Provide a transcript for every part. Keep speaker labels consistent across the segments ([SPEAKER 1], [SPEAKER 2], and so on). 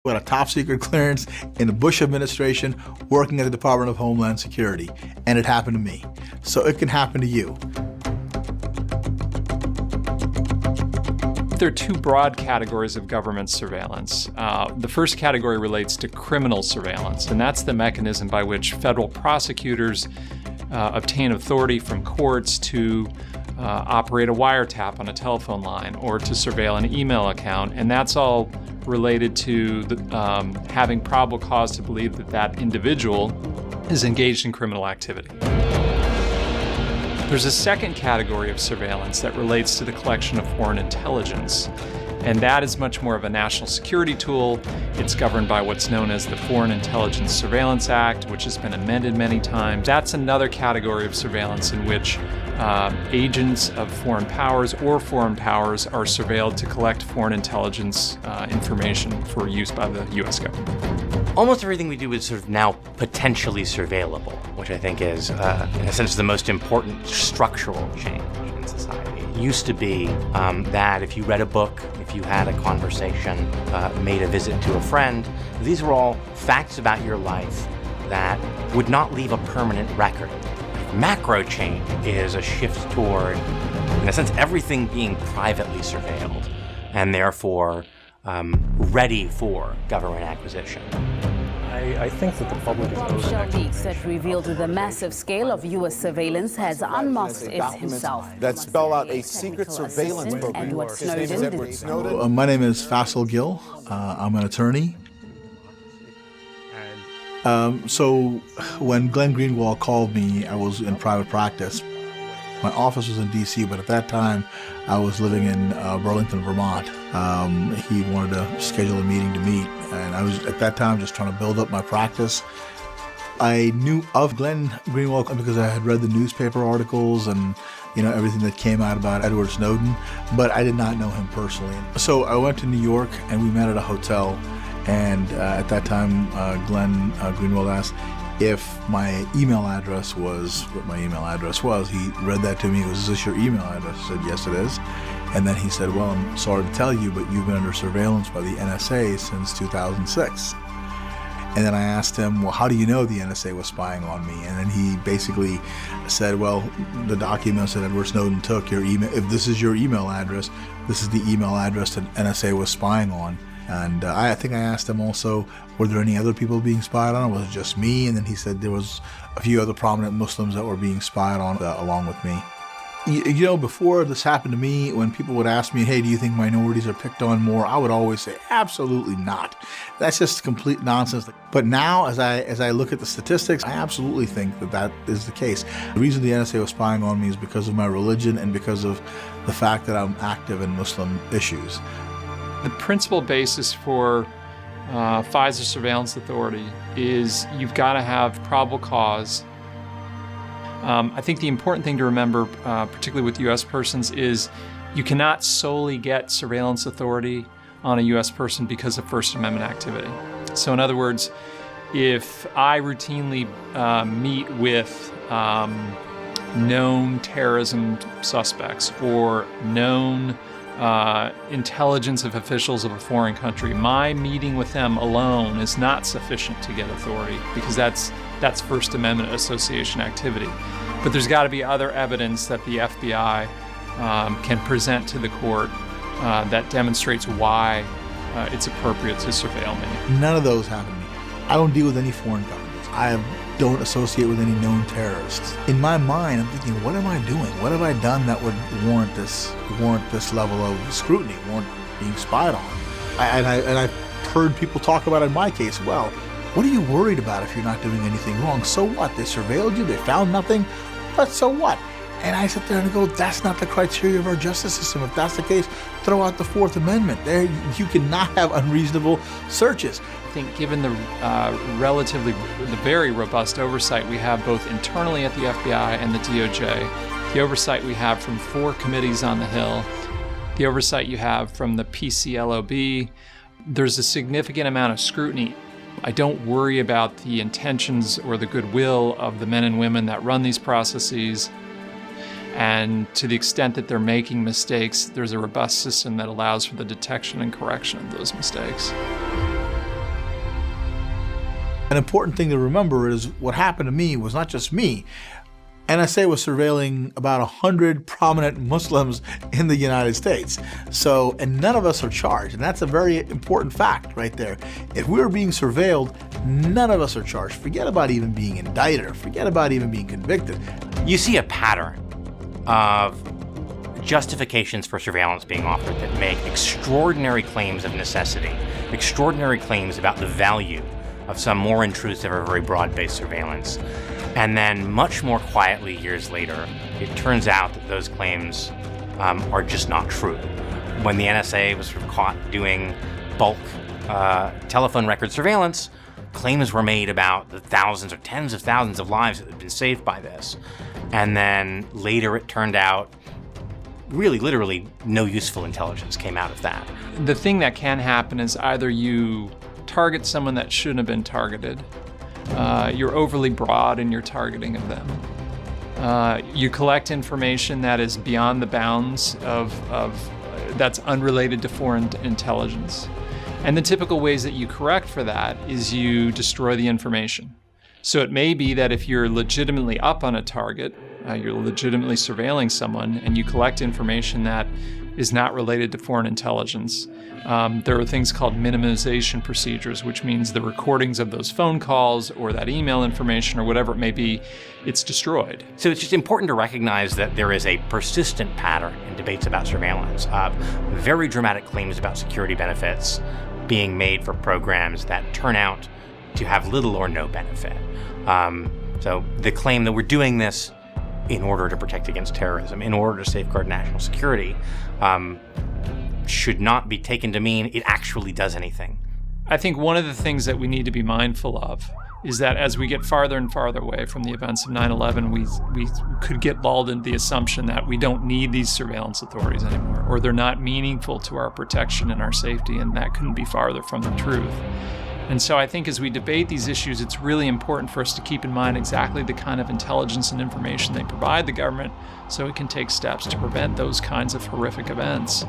[SPEAKER 1] Got a top secret clearance in the Bush administration working at the Department of Homeland Security, and it happened to me. So it can happen to you.
[SPEAKER 2] There are two broad categories of government surveillance. The first category relates to criminal surveillance, and that's the mechanism by which federal prosecutors obtain authority from courts to operate a wiretap on a telephone line or to surveil an email account, and that's all related to having probable cause to believe that that individual is engaged in criminal activity. There's a second category of surveillance that relates to the collection of foreign intelligence, and that is much more of a national security tool. It's governed by what's known as the Foreign Intelligence Surveillance Act, which has been amended many times. That's another category of surveillance in which agents of foreign powers or foreign powers are surveilled to collect foreign intelligence information for use by the U.S. government.
[SPEAKER 3] Almost everything we do is sort of now potentially surveillable, which I think is, in a sense, the most important structural change in society. It used to be that if you read a book, if you had a conversation, made a visit to a friend, these were all facts about your life that would not leave a permanent record. Macro change is a shift toward, in a sense, everything being privately surveilled and therefore ready for government acquisition.
[SPEAKER 4] I think that the public is
[SPEAKER 5] Bombshell leaks that revealed the massive scale of U.S. surveillance has unmasked it himself.
[SPEAKER 6] That spell out a secret surveillance program.
[SPEAKER 5] Edward Snowden.
[SPEAKER 1] My name is Faisal Gill. I'm an attorney. So when Glenn Greenwald called me, I was in private practice. My office was in D.C., but at that time, I was living in Burlington, Vermont. He wanted to schedule a meeting to meet, and I was, at that time, just trying to build up my practice. I knew of Glenn Greenwald because I had read the newspaper articles and, everything that came out about Edward Snowden, but I did not know him personally. So I went to New York, and we met at a hotel, and at that time, Glenn Greenwald asked if my email address was what my email address was. He read that to me. He goes, "Is this your email address?" I said, "Yes, it is." And then he said, "Well, I'm sorry to tell you, but you've been under surveillance by the NSA since 2006. And then I asked him, "Well, how do you know the NSA was spying on me?" And then he basically said, "Well, the documents that Edward Snowden took, your email, if this is your email address, this is the email address that NSA was spying on." And I think I asked him also, were there any other people being spied on, or was it just me? And then he said there was a few other prominent Muslims that were being spied on along with me. Before this happened to me, when people would ask me, "Hey, do you think minorities are picked on more?" I would always say, absolutely not. That's just complete nonsense. But now, as I look at the statistics, I absolutely think that is the case. The reason the NSA was spying on me is because of my religion and because of the fact that I'm active in Muslim issues.
[SPEAKER 2] The principal basis for FISA surveillance authority is you've got to have probable cause. I think the important thing to remember, particularly with U.S. persons, is you cannot solely get surveillance authority on a U.S. person because of First Amendment activity. So in other words, if I routinely meet with known terrorism suspects or known intelligence of officials of a foreign country, my meeting with them alone is not sufficient to get authority because that's First Amendment association activity. But there's got to be other evidence that the FBI can present to the court that demonstrates why it's appropriate to surveil me.
[SPEAKER 1] None of those happen to me. I don't deal with any foreign governments. I don't associate with any known terrorists. In my mind, I'm thinking, what am I doing? What have I done that would warrant this level of scrutiny, warrant being spied on? And I've heard people talk about in my case, well, what are you worried about if you're not doing anything wrong? So what? They surveilled you, they found nothing, but so what? And I sit there and go, that's not the criteria of our justice system. If that's the case, throw out the Fourth Amendment. There, you cannot have unreasonable searches.
[SPEAKER 2] I think given the very robust oversight we have both internally at the FBI and the DOJ, the oversight we have from 4 committees on the Hill, the oversight you have from the PCLOB, there's a significant amount of scrutiny. I don't worry about the intentions or the goodwill of the men and women that run these processes. And to the extent that they're making mistakes, there's a robust system that allows for the detection and correction of those mistakes.
[SPEAKER 1] An important thing to remember is what happened to me was not just me. NSA was surveilling about 100 prominent Muslims in the United States. So, and none of us are charged. And that's a very important fact right there. If we were being surveilled, none of us are charged. Forget about even being indicted, or forget about even being convicted.
[SPEAKER 3] You see a pattern of justifications for surveillance being offered that make extraordinary claims of necessity, extraordinary claims about the value of some more intrusive or very broad-based surveillance. And then much more quietly years later, it turns out that those claims are just not true. When the NSA was sort of caught doing bulk telephone record surveillance, claims were made about the thousands or tens of thousands of lives that had been saved by this. And then later it turned out really, literally, no useful intelligence came out of that.
[SPEAKER 2] The thing that can happen is either you target someone that shouldn't have been targeted, you're overly broad in your targeting of them, you collect information that is beyond the bounds of that's unrelated to foreign intelligence. And the typical ways that you correct for that is you destroy the information. So it may be that if you're legitimately up on a target, you're legitimately surveilling someone, and you collect information that is not related to foreign intelligence. There are things called minimization procedures, which means the recordings of those phone calls or that email information or whatever it may be, it's destroyed.
[SPEAKER 3] So it's just important to recognize that there is a persistent pattern in debates about surveillance of very dramatic claims about security benefits being made for programs that turn out to have little or no benefit. So the claim that we're doing this in order to protect against terrorism, in order to safeguard national security, should not be taken to mean it actually does anything.
[SPEAKER 2] I think one of the things that we need to be mindful of is that as we get farther and farther away from the events of 9/11, we could get lulled into the assumption that we don't need these surveillance authorities anymore, or they're not meaningful to our protection and our safety, and that couldn't be farther from the truth. And so I think as we debate these issues, it's really important for us to keep in mind exactly the kind of intelligence and information they provide the government so it can take steps to prevent those kinds of horrific events.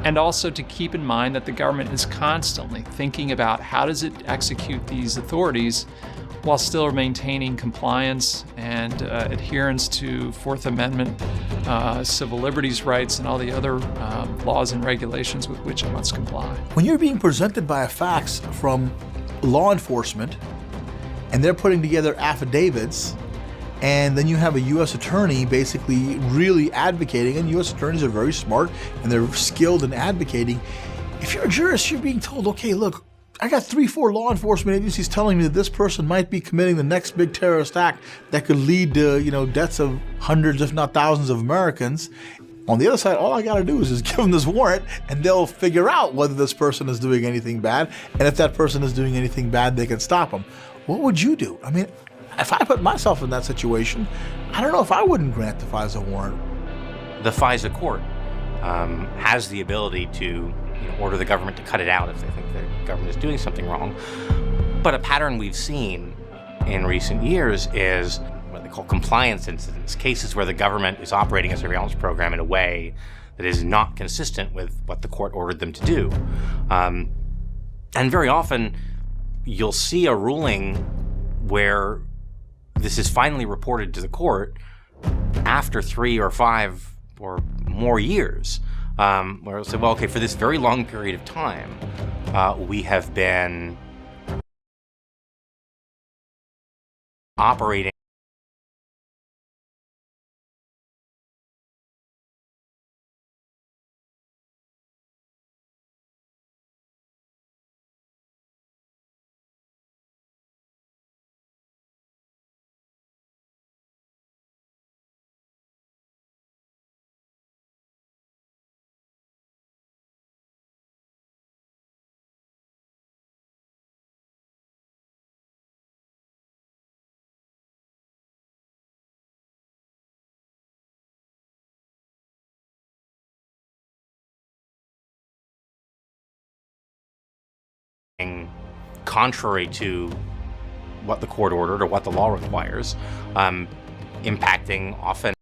[SPEAKER 2] And also to keep in mind that the government is constantly thinking about how does it execute these authorities while still maintaining compliance and adherence to Fourth Amendment, civil liberties rights, and all the other laws and regulations with which it must comply.
[SPEAKER 1] When you're being presented by a fax from law enforcement and they're putting together affidavits, and then you have a U.S. attorney basically really advocating, and U.S. attorneys are very smart and they're skilled in advocating. If you're a jurist, you're being told, okay, look, I got 3-4 law enforcement agencies telling me that this person might be committing the next big terrorist act that could lead to, deaths of hundreds, if not thousands of Americans. On the other side, all I gotta do is just give them this warrant and they'll figure out whether this person is doing anything bad. And if that person is doing anything bad, they can stop them. What would you do? I mean, if I put myself in that situation, I don't know if I wouldn't grant the FISA warrant.
[SPEAKER 3] The FISA court has the ability to order the government to cut it out if they think the government is doing something wrong. But a pattern we've seen in recent years is what they call compliance incidents, cases where the government is operating a surveillance program in a way that is not consistent with what the court ordered them to do. And very often, you'll see a ruling where this is finally reported to the court after 3 or 5 or more years, where it'll say, well, okay, for this very long period of time, we have been operating contrary to what the court ordered or what the law requires, impacting often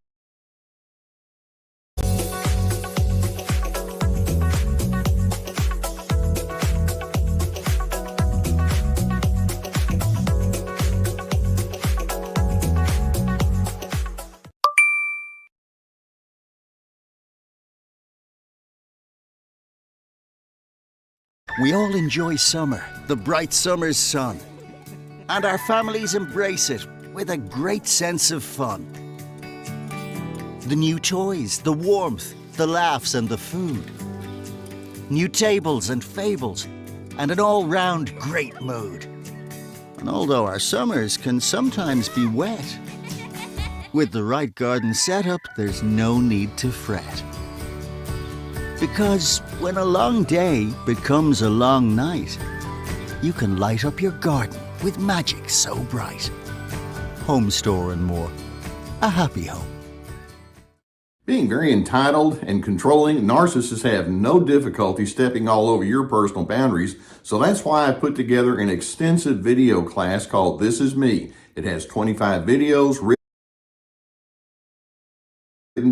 [SPEAKER 7] We all enjoy summer, the bright summer's sun. And our families embrace it with a great sense of fun. The new toys, the warmth, the laughs and the food. New tables and fables, and an all-round great mood. And although our summers can sometimes be wet, with the right garden setup, there's no need to fret. Because when a long day becomes a long night, you can light up your garden with magic so bright. Home Store and more. A happy home.
[SPEAKER 8] Being very entitled and controlling, narcissists have no difficulty stepping all over your personal boundaries, so that's why I put together an extensive video class called This Is Me. It has 25 videos, written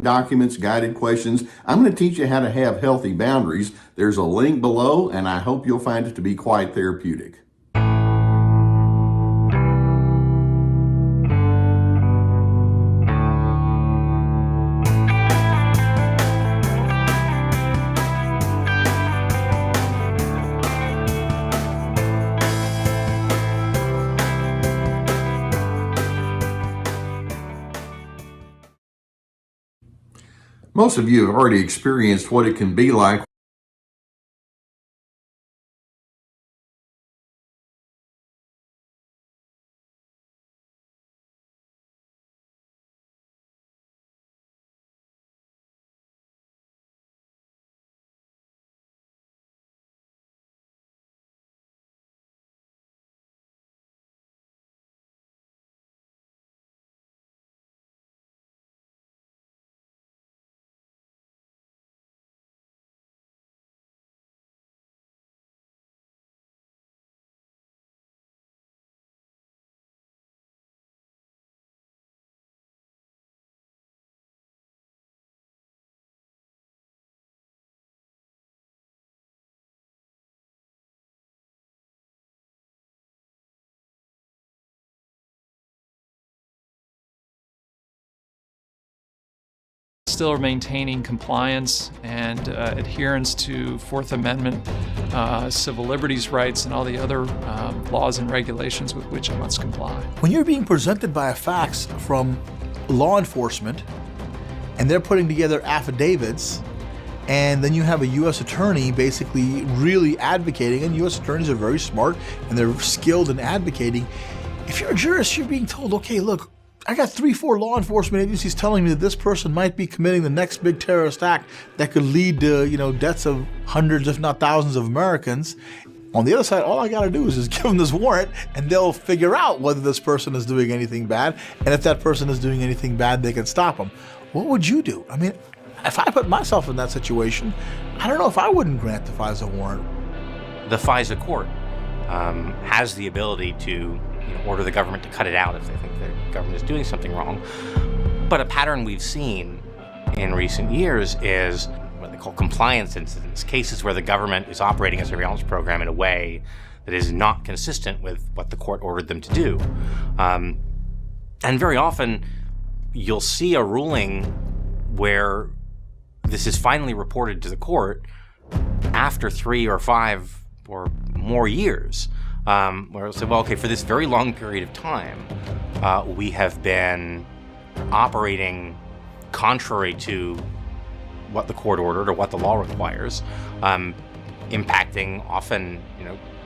[SPEAKER 8] documents, guided questions. I'm going to teach you how to have healthy boundaries. There's a link below, and I hope you'll find it to be quite therapeutic. Most of you have already experienced what it can be like
[SPEAKER 2] still maintaining compliance and adherence to Fourth Amendment civil liberties rights and all the other laws and regulations with which it must comply.
[SPEAKER 1] When you're being presented by a fax from law enforcement and they're putting together affidavits, and then you have a U.S. attorney basically really advocating, and U.S. attorneys are very smart and they're skilled in advocating. If you're a jurist, you're being told, okay, look, I got 3-4 law enforcement agencies telling me that this person might be committing the next big terrorist act that could lead to, deaths of hundreds, if not thousands of Americans. On the other side, all I got to do is just give them this warrant and they'll figure out whether this person is doing anything bad. And if that person is doing anything bad, they can stop them. What would you do? I mean, if I put myself in that situation, I don't know if I wouldn't grant the FISA warrant.
[SPEAKER 3] The FISA court has the ability to order the government to cut it out if they think the government is doing something wrong. But a pattern we've seen in recent years is what they call compliance incidents, cases where the government is operating a surveillance program in a way that is not consistent with what the court ordered them to do. And very often, you'll see a ruling where this is finally reported to the court after 3 or 5 or more years. Where it'll say, well, okay, for this very long period of time, we have been operating contrary to what the court ordered or what the law requires, impacting often,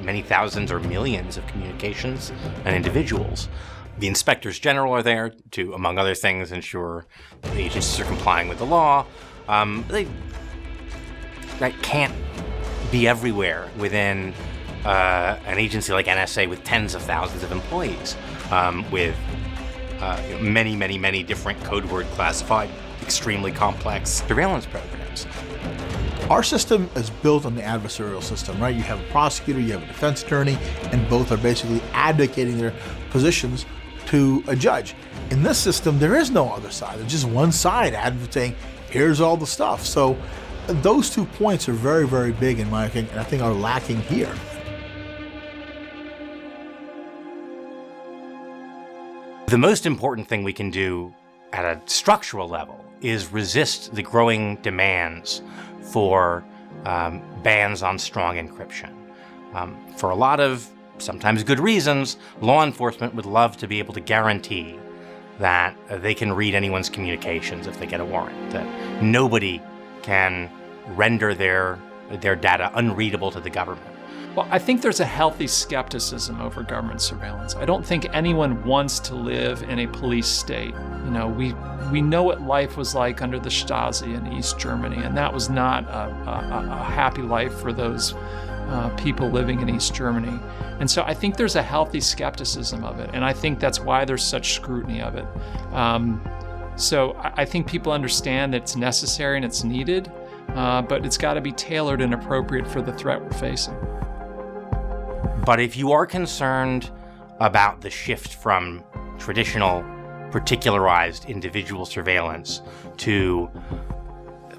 [SPEAKER 3] many thousands or millions of communications and individuals. The inspectors general are there to, among other things, ensure that the agencies are complying with the law. They can't be everywhere within an agency like NSA with tens of thousands of employees, with many, many, many different code word classified, extremely complex surveillance programs.
[SPEAKER 1] Our system is built on the adversarial system, right? You have a prosecutor, you have a defense attorney, and both are basically advocating their positions to a judge. In this system, there is no other side. There's just one side advocating, here's all the stuff. So those 2 points are very, very big in my opinion, and I think are lacking here.
[SPEAKER 3] The most important thing we can do at a structural level is resist the growing demands for bans on strong encryption. For a lot of sometimes good reasons, law enforcement would love to be able to guarantee that they can read anyone's communications if they get a warrant, that nobody can render their data unreadable to the government.
[SPEAKER 2] Well, I think there's a healthy skepticism over government surveillance. I don't think anyone wants to live in a police state. You know, we know what life was like under the Stasi in East Germany, and that was not a happy life for those people living in East Germany. And so I think there's a healthy skepticism of it, and I think that's why there's such scrutiny of it. So I think people understand that it's necessary and it's needed, but it's got to be tailored and appropriate for the threat we're facing.
[SPEAKER 3] But if you are concerned about the shift from traditional, particularized individual surveillance to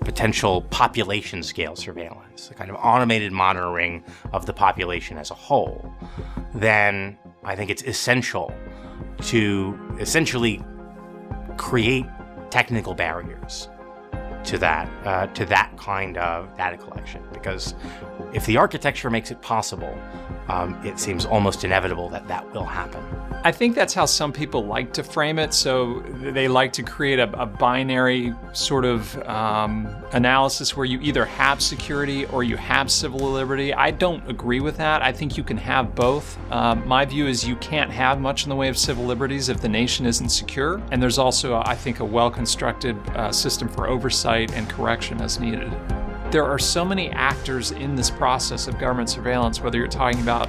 [SPEAKER 3] potential population scale surveillance, a kind of automated monitoring of the population as a whole, then I think it's essential to essentially create technical barriers to that kind of data collection. Because if the architecture makes it possible, it seems almost inevitable that that will happen.
[SPEAKER 2] I think that's how some people like to frame it. So they like to create a binary sort of analysis where you either have security or you have civil liberty. I don't agree with that. I think you can have both. My view is you can't have much in the way of civil liberties if the nation isn't secure. And there's also, I think, a well-constructed system for oversight and correction as needed. There are so many actors in this process of government surveillance, whether you're talking about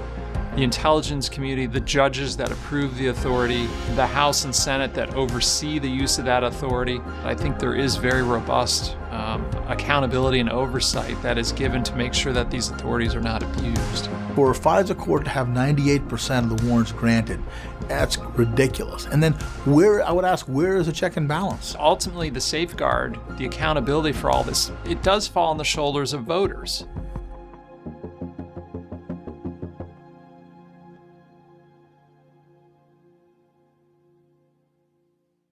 [SPEAKER 2] the intelligence community, the judges that approve the authority, the House and Senate that oversee the use of that authority. I think there is very robust accountability and oversight that is given to make sure that these authorities are not abused.
[SPEAKER 1] For a FISA court to have 98% of the warrants granted, that's ridiculous. And then I would ask, where is the check and balance?
[SPEAKER 2] Ultimately, the safeguard, the accountability for all this, it does fall on the shoulders of voters.